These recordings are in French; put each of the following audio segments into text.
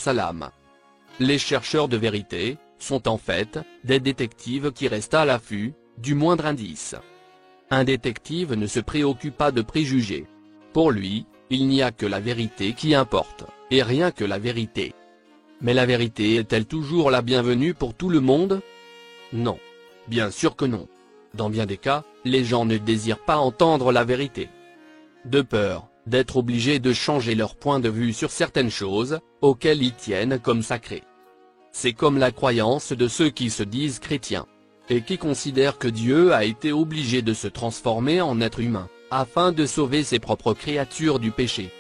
salam. Les chercheurs de vérité sont en fait des détectives qui restent à l'affût du moindre indice. Un détective ne se préoccupe pas de préjugés. Pour lui, il n'y a que la vérité qui importe, et rien que la vérité. Mais la vérité est-elle toujours la bienvenue pour tout le monde? Non. Bien sûr que non. Dans bien des cas, les gens ne désirent pas entendre la vérité. De peur d'être obligés de changer leur point de vue sur certaines choses, auxquelles ils tiennent comme sacrées. C'est comme la croyance de ceux qui se disent chrétiens, et qui considèrent que Dieu a été obligé de se transformer en être humain, afin de sauver ses propres créatures du péché.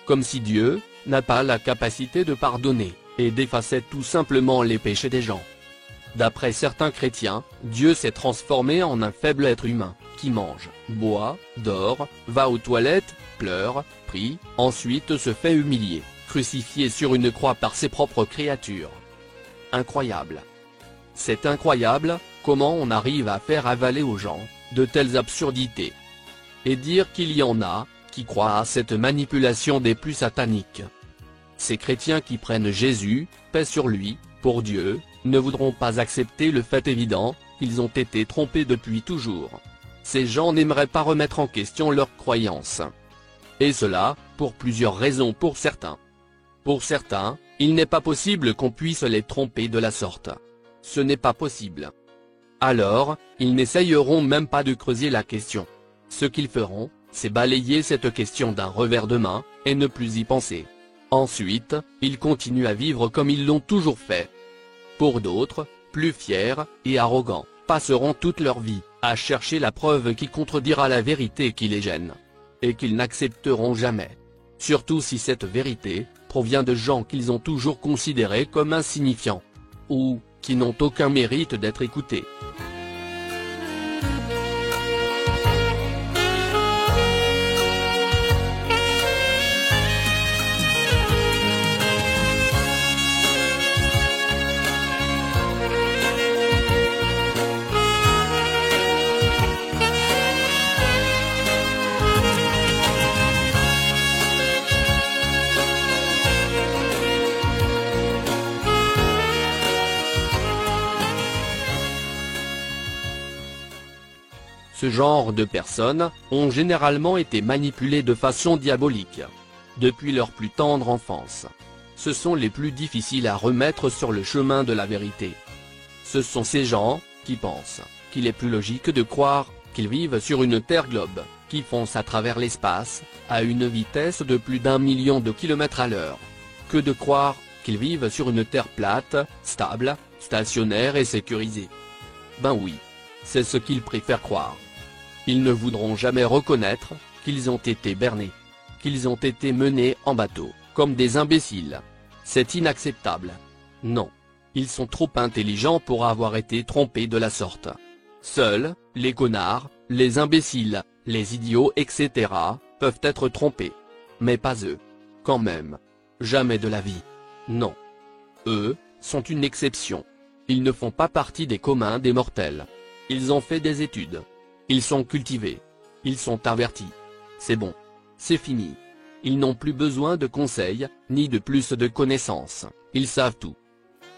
Comme si Dieu n'a pas la capacité de pardonner, et d'effacer tout simplement les péchés des gens. D'après certains chrétiens, Dieu s'est transformé en un faible être humain, qui mange, boit, dort, va aux toilettes, pleure, prie, ensuite se fait humilier, crucifié sur une croix par ses propres créatures. Incroyable. C'est incroyable, comment on arrive à faire avaler aux gens de telles absurdités. Et dire qu'il y en a qui croient à cette manipulation des plus sataniques. Ces chrétiens qui prennent Jésus, paix sur lui, pour Dieu, ne voudront pas accepter le fait évident qu'ils ont été trompés depuis toujours. Ces gens n'aimeraient pas remettre en question leurs croyances. Et cela, pour plusieurs raisons pour certains. Pour certains, il n'est pas possible qu'on puisse les tromper de la sorte. Ce n'est pas possible. Alors, ils n'essayeront même pas de creuser la question. Ce qu'ils feront, c'est balayer cette question d'un revers de main, et ne plus y penser. Ensuite, ils continuent à vivre comme ils l'ont toujours fait. Pour d'autres, plus fiers et arrogants, passeront toute leur vie à chercher la preuve qui contredira la vérité qui les gêne. Et qu'ils n'accepteront jamais. Surtout si cette vérité provient de gens qu'ils ont toujours considérés comme insignifiants. Ou qui n'ont aucun mérite d'être écoutés. Ce genre de personnes ont généralement été manipulées de façon diabolique. Depuis leur plus tendre enfance. Ce sont les plus difficiles à remettre sur le chemin de la vérité. Ce sont ces gens qui pensent qu'il est plus logique de croire qu'ils vivent sur une Terre globe, qui fonce à travers l'espace, à une vitesse de plus d'1 million de kilomètres à l'heure, que de croire qu'ils vivent sur une Terre plate, stable, stationnaire et sécurisée. Ben oui. C'est ce qu'ils préfèrent croire. Ils ne voudront jamais reconnaître qu'ils ont été bernés, qu'ils ont été menés en bateau, comme des imbéciles. C'est inacceptable. Non. Ils sont trop intelligents pour avoir été trompés de la sorte. Seuls, les connards, les imbéciles, les idiots etc. peuvent être trompés. Mais pas eux. Quand même. Jamais de la vie. Non. Eux, sont une exception. Ils ne font pas partie des communs des mortels. Ils ont fait des études. Ils sont cultivés. Ils sont avertis. C'est bon. C'est fini. Ils n'ont plus besoin de conseils, ni de plus de connaissances. Ils savent tout.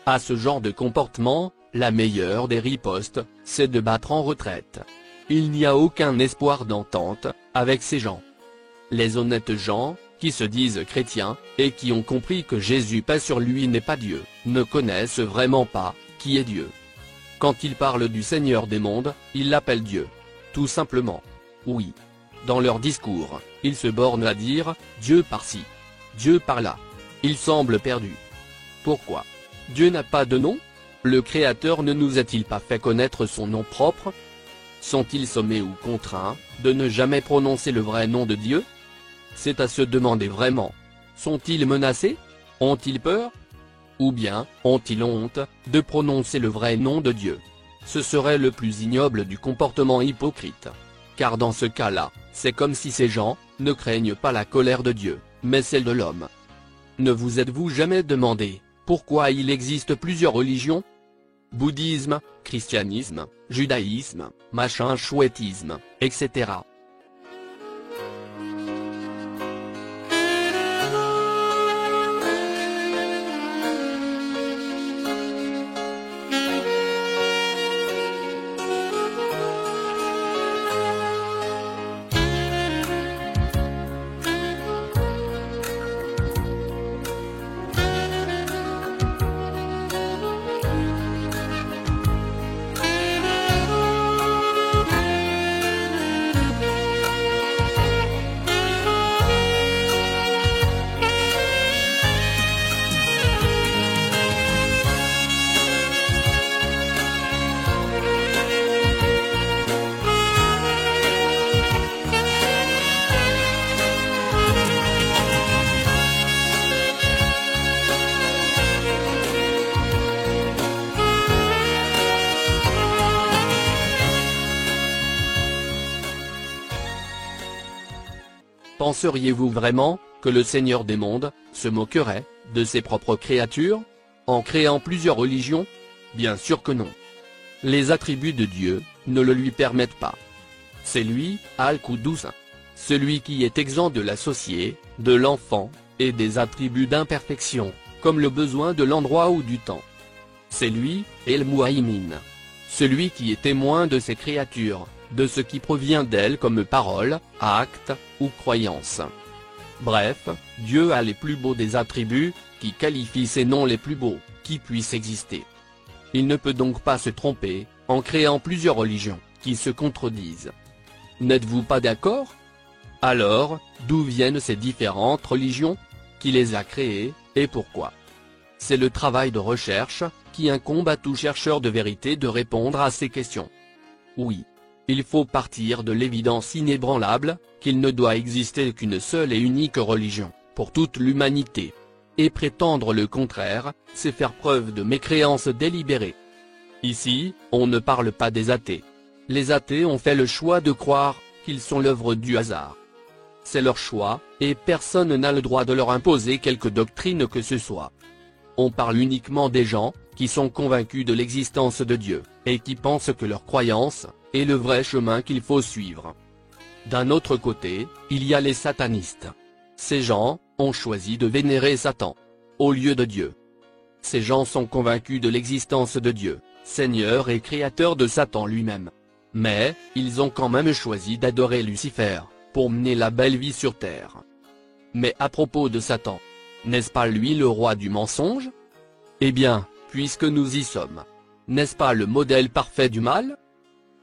À ce genre de comportement, la meilleure des ripostes, c'est de battre en retraite. Il n'y a aucun espoir d'entente avec ces gens. Les honnêtes gens, qui se disent chrétiens, et qui ont compris que Jésus paix sur lui n'est pas Dieu, ne connaissent vraiment pas qui est Dieu. Quand ils parlent du Seigneur des mondes, ils l'appellent Dieu. Tout simplement. Oui. Dans leur discours, ils se bornent à dire « Dieu par-ci, Dieu par-là ». Ils semblent perdus. Pourquoi? Dieu n'a pas de nom? Le Créateur ne nous a-t-il pas fait connaître son nom propre? Sont-ils sommés ou contraints de ne jamais prononcer le vrai nom de Dieu? C'est à se demander vraiment. Sont-ils menacés? Ont-ils peur? Ou bien, ont-ils honte de prononcer le vrai nom de Dieu? Ce serait le plus ignoble du comportement hypocrite. Car dans ce cas-là, c'est comme si ces gens ne craignent pas la colère de Dieu, mais celle de l'homme. Ne vous êtes-vous jamais demandé pourquoi il existe plusieurs religions? Bouddhisme, christianisme, judaïsme, machin chouettisme, etc. Penseriez-vous vraiment que le Seigneur des mondes se moquerait de ses propres créatures en créant plusieurs religions? Bien sûr que non. Les attributs de Dieu ne le lui permettent pas. C'est lui, Al-Quddus, celui qui est exempt de l'associé, de l'enfant, et des attributs d'imperfection, comme le besoin de l'endroit ou du temps. C'est lui, El-Muhaymin, celui qui est témoin de ses créatures, de ce qui provient d'elles comme parole, acte, ou croyance. Bref, Dieu a les plus beaux des attributs, qui qualifient ces noms les plus beaux, qui puissent exister. Il ne peut donc pas se tromper, en créant plusieurs religions, qui se contredisent. N'êtes-vous pas d'accord? Alors, d'où viennent ces différentes religions? Qui les a créées, et pourquoi? C'est le travail de recherche, qui incombe à tout chercheur de vérité de répondre à ces questions. Oui. Il faut partir de l'évidence inébranlable, qu'il ne doit exister qu'une seule et unique religion, pour toute l'humanité. Et prétendre le contraire, c'est faire preuve de mécréance délibérée. Ici, on ne parle pas des athées. Les athées ont fait le choix de croire qu'ils sont l'œuvre du hasard. C'est leur choix, et personne n'a le droit de leur imposer quelque doctrine que ce soit. On parle uniquement des gens qui sont convaincus de l'existence de Dieu, et qui pensent que leur croyance est le vrai chemin qu'il faut suivre. D'un autre côté, il y a les satanistes. Ces gens ont choisi de vénérer Satan au lieu de Dieu. Ces gens sont convaincus de l'existence de Dieu, Seigneur et Créateur de Satan lui-même. Mais, ils ont quand même choisi d'adorer Lucifer, pour mener la belle vie sur terre. Mais à propos de Satan, n'est-ce pas lui le roi du mensonge? Eh bien, puisque nous y sommes, n'est-ce pas le modèle parfait du mal?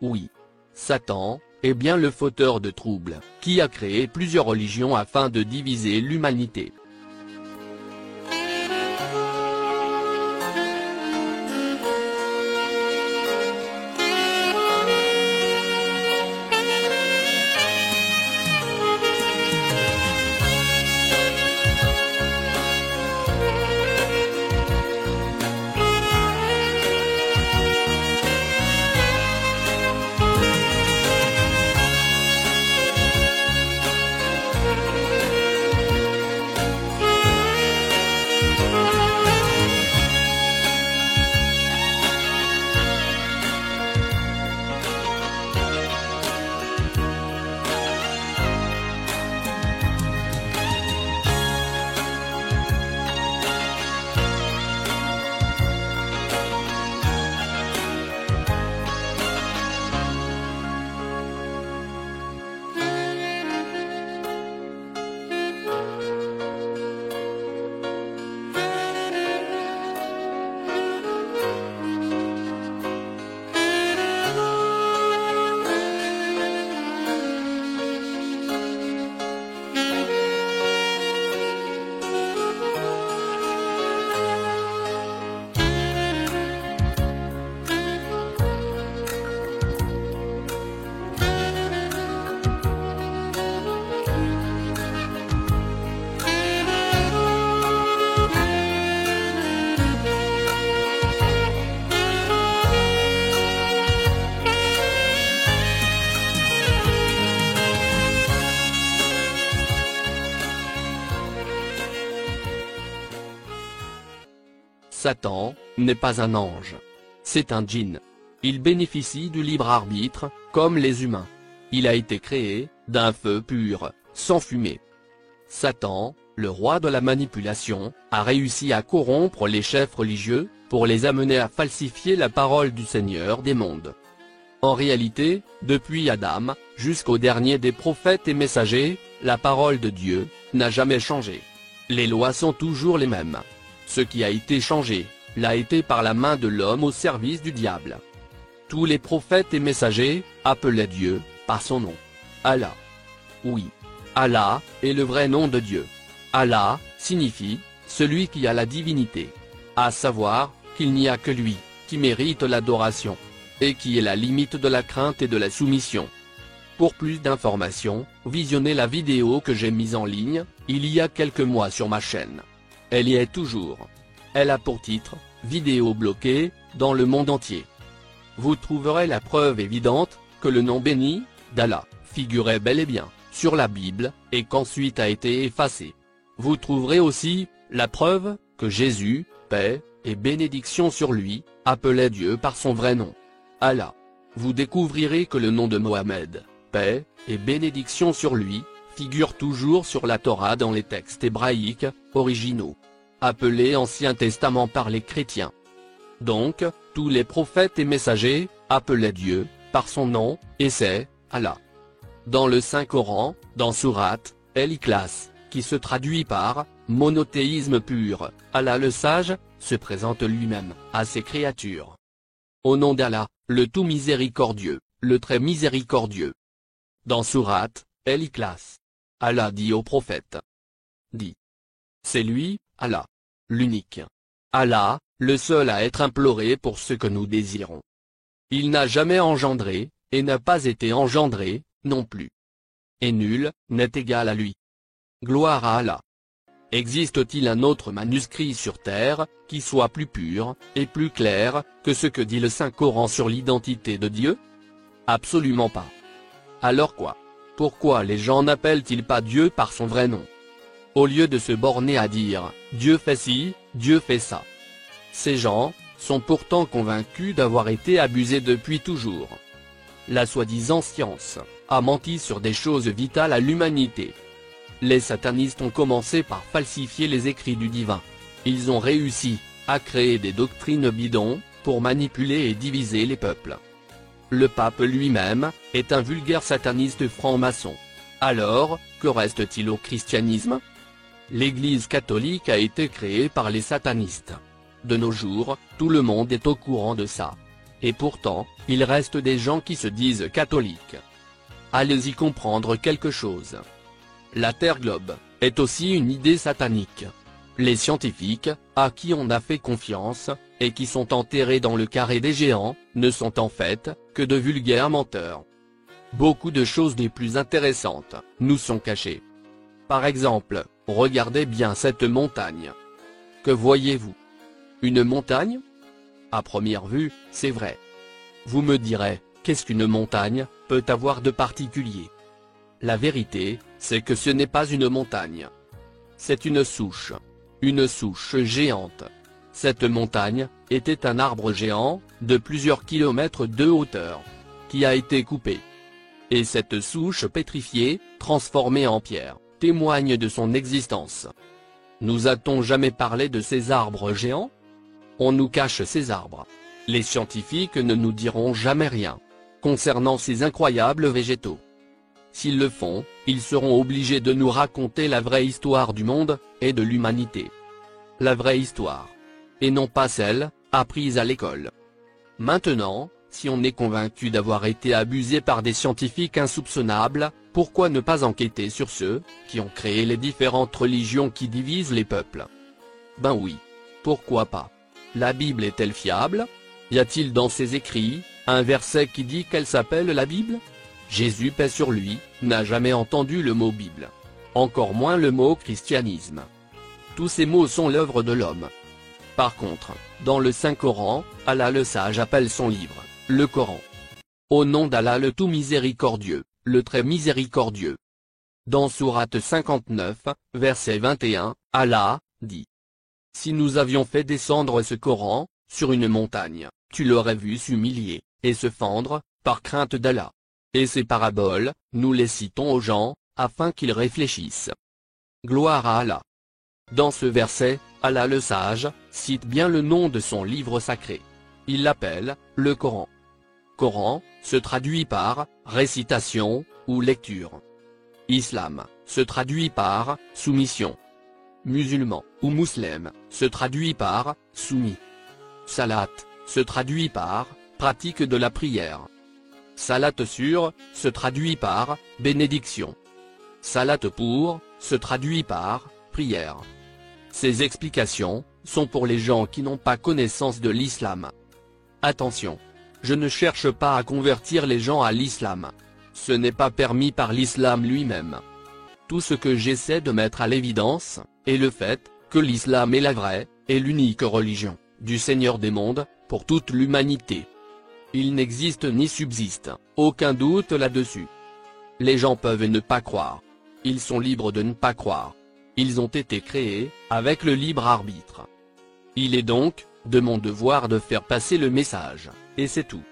Oui. Satan est bien le fauteur de troubles, qui a créé plusieurs religions afin de diviser l'humanité. Satan n'est pas un ange. C'est un djinn. Il bénéficie du libre arbitre, comme les humains. Il a été créé d'un feu pur, sans fumée. Satan, le roi de la manipulation, a réussi à corrompre les chefs religieux, pour les amener à falsifier la parole du Seigneur des mondes. En réalité, depuis Adam, jusqu'au dernier des prophètes et messagers, la parole de Dieu n'a jamais changé. Les lois sont toujours les mêmes. Ce qui a été changé, l'a été par la main de l'homme au service du diable. Tous les prophètes et messagers appelaient Dieu par son nom. Allah. Oui. Allah est le vrai nom de Dieu. Allah signifie celui qui a la divinité. À savoir qu'il n'y a que lui qui mérite l'adoration, et qui est la limite de la crainte et de la soumission. Pour plus d'informations, visionnez la vidéo que j'ai mise en ligne, il y a quelques mois sur ma chaîne. Elle y est toujours. Elle a pour titre « Vidéo bloquée, dans le monde entier ». Vous trouverez la preuve évidente, que le nom béni, d'Allah, figurait bel et bien, sur la Bible, et qu'ensuite a été effacé. Vous trouverez aussi la preuve que Jésus, paix et bénédiction sur lui, appelait Dieu par son vrai nom, Allah. Vous découvrirez que le nom de Mohammed, paix et bénédiction sur lui, figure toujours sur la Torah dans les textes hébraïques originaux, appelés Ancien Testament par les chrétiens. Donc, tous les prophètes et messagers appelaient Dieu par son nom, et c'est Allah. Dans le Saint-Coran, dans Sourate El-Ikhlas, qui se traduit par monothéisme pur, Allah le sage se présente lui-même à ses créatures. Au nom d'Allah, le tout miséricordieux, le très miséricordieux. Dans Sourate El-Ikhlas, Allah dit au prophète, dit, c'est lui, Allah, l'unique. Allah, le seul à être imploré pour ce que nous désirons. Il n'a jamais engendré, et n'a pas été engendré, non plus. Et nul n'est égal à lui. Gloire à Allah. Existe-t-il un autre manuscrit sur terre, qui soit plus pur, et plus clair, que ce que dit le Saint-Coran sur l'identité de Dieu? Absolument pas. Alors quoi? Pourquoi les gens n'appellent-ils pas Dieu par son vrai nom? Au lieu de se borner à dire « Dieu fait ci, Dieu fait ça ». Ces gens sont pourtant convaincus d'avoir été abusés depuis toujours. La soi-disant science a menti sur des choses vitales à l'humanité. Les satanistes ont commencé par falsifier les écrits du divin. Ils ont réussi à créer des doctrines bidons pour manipuler et diviser les peuples. Le pape lui-même est un vulgaire sataniste franc-maçon. Alors, que reste-t-il au christianisme? L'Église catholique a été créée par les satanistes. De nos jours, tout le monde est au courant de ça. Et pourtant, il reste des gens qui se disent catholiques. Allez-y comprendre quelque chose. La Terre globe est aussi une idée satanique. Les scientifiques, à qui on a fait confiance, et qui sont enterrés dans le carré des géants, ne sont en fait que de vulgaires menteurs. Beaucoup de choses des plus intéressantes nous sont cachées. Par exemple, regardez bien cette montagne. Que voyez-vous? Une montagne? À première vue, c'est vrai. Vous me direz, qu'est-ce qu'une montagne peut avoir de particulier? La vérité, c'est que ce n'est pas une montagne. C'est une souche géante. Cette montagne était un arbre géant, de plusieurs kilomètres de hauteur, qui a été coupé. Et cette souche pétrifiée, transformée en pierre, témoigne de son existence. Nous a-t-on jamais parlé de ces arbres géants? On nous cache ces arbres. Les scientifiques ne nous diront jamais rien concernant ces incroyables végétaux. S'ils le font, ils seront obligés de nous raconter la vraie histoire du monde, et de l'humanité. La vraie histoire. Et non pas celle, apprise à l'école. Maintenant, si on est convaincu d'avoir été abusé par des scientifiques insoupçonnables, pourquoi ne pas enquêter sur ceux qui ont créé les différentes religions qui divisent les peuples? Ben oui. Pourquoi pas? La Bible est-elle fiable? Y a-t-il dans ses écrits un verset qui dit qu'elle s'appelle la Bible? Jésus, paix sur lui, n'a jamais entendu le mot Bible. Encore moins le mot christianisme. Tous ces mots sont l'œuvre de l'homme. Par contre, dans le Saint-Coran, Allah le sage appelle son livre, le Coran. Au nom d'Allah le tout miséricordieux, le très miséricordieux. Dans Sourate 59, verset 21, Allah dit: si nous avions fait descendre ce Coran sur une montagne, tu l'aurais vu s'humilier et se fendre, par crainte d'Allah. Et ces paraboles, nous les citons aux gens, afin qu'ils réfléchissent. Gloire à Allah. Dans ce verset, Allah le sage cite bien le nom de son livre sacré. Il l'appelle le Coran. Coran se traduit par récitation ou lecture. Islam se traduit par soumission. Musulman ou musulman se traduit par soumis. Salat se traduit par pratique de la prière. Salat sur se traduit par bénédiction. Salat pour se traduit par prière. Ces explications sont pour les gens qui n'ont pas connaissance de l'islam. Attention, je ne cherche pas à convertir les gens à l'islam. Ce n'est pas permis par l'islam lui-même. Tout ce que j'essaie de mettre à l'évidence est le fait que l'islam est la vraie et l'unique religion du Seigneur des mondes pour toute l'humanité. Il n'existe ni subsiste aucun doute là-dessus. Les gens peuvent ne pas croire. Ils sont libres de ne pas croire. Ils ont été créés, avec le libre arbitre. Il est donc, de mon devoir de faire passer le message, et c'est tout.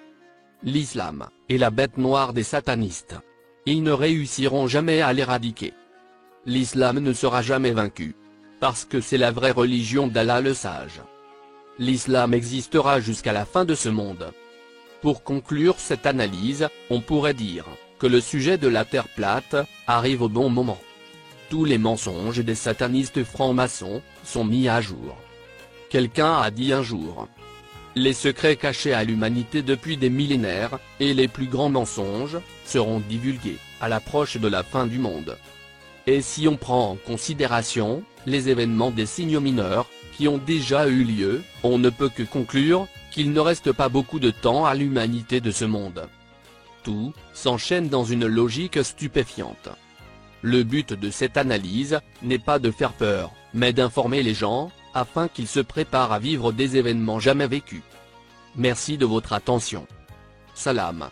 L'islam est la bête noire des satanistes. Ils ne réussiront jamais à l'éradiquer. L'islam ne sera jamais vaincu. Parce que c'est la vraie religion d'Allah le sage. L'islam existera jusqu'à la fin de ce monde. Pour conclure cette analyse, on pourrait dire que le sujet de la Terre plate arrive au bon moment. Tous les mensonges des satanistes francs-maçons sont mis à jour. Quelqu'un a dit un jour: les secrets cachés à l'humanité depuis des millénaires, et les plus grands mensonges, seront divulgués à l'approche de la fin du monde. Et si on prend en considération les événements des signes mineurs, qui ont déjà eu lieu, on ne peut que conclure qu'il ne reste pas beaucoup de temps à l'humanité de ce monde. Tout s'enchaîne dans une logique stupéfiante. Le but de cette analyse n'est pas de faire peur, mais d'informer les gens, afin qu'ils se préparent à vivre des événements jamais vécus. Merci de votre attention. Salam.